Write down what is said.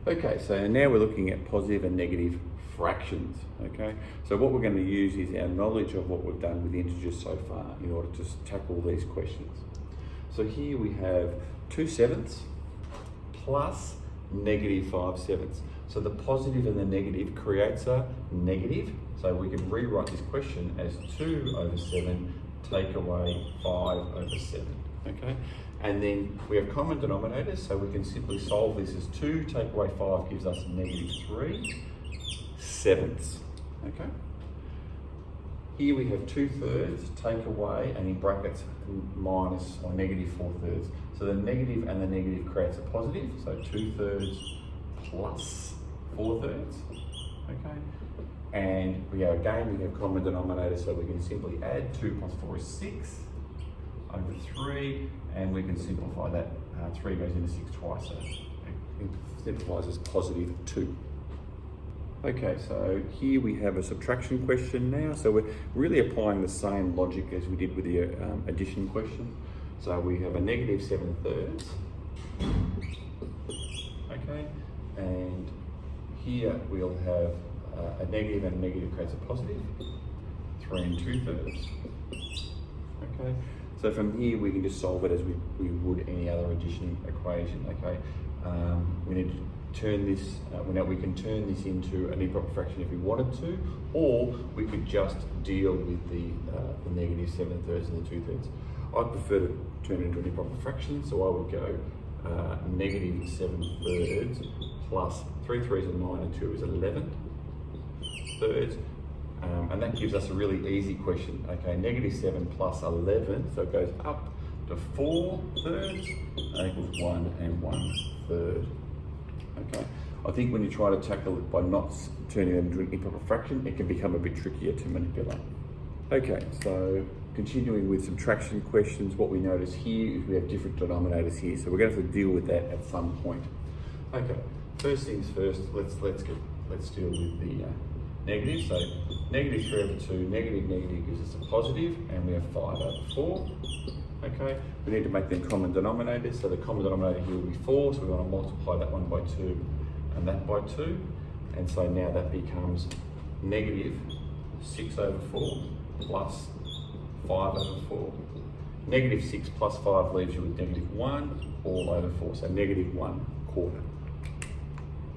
Okay, so now we're looking at positive and negative fractions, okay? So what we're going to use is our knowledge of what we've done with integers so far in order to tackle these questions. So here we have 2/7 plus -5/7. So the positive and the negative creates a negative. So we can rewrite this question as 2/7 take away 5/7, okay? And then we have common denominators, so we can simply solve this as 2 take away 5 gives us -3/7, okay? Here we have 2/3 take away, and in brackets minus or -4/3. So the negative and the negative creates a positive, so 2/3 plus 4/3, okay? And we have common denominators, so we can simply add 2 plus 4 is 6 over 3, and we can simplify that. 3 goes into 6 twice, so it simplifies as +2. Okay, so here we have a subtraction question now. So we're really applying the same logic as we did with the addition question. So we have a -7/3, okay, and here we'll have a negative, and a negative creates a positive, 3 2/3, okay. So from here we can just solve it as we would any other addition equation, okay. We need to turn this, we can turn this into an improper fraction if we wanted to, or we could just deal with the -7/3 and the 2/3. I prefer to turn it into an improper fraction, so I would go -7/3 plus 3 3s are 9 and 2 is 11/3, and that gives us a really easy question, okay. -7 plus 11, so it goes up to 4/3 equals 1 1/3. Okay, I think when you try to tackle it by not turning it into an improper fraction, it can become a bit trickier to manipulate. Okay, so continuing with subtraction questions, what we notice here is we have different denominators here, so we're going to have to deal with that at some point. Okay, first things first, let's deal with the negative. So -3/2, negative gives us a positive, and we have 5/4. Okay, we need to make them common denominators. So the common denominator here will be 4, so we want to multiply that one by 2 and that by 2. And so now that becomes -6/4 plus 5/4. -6 plus 5 leaves you with -1 all over 4, so -1/4.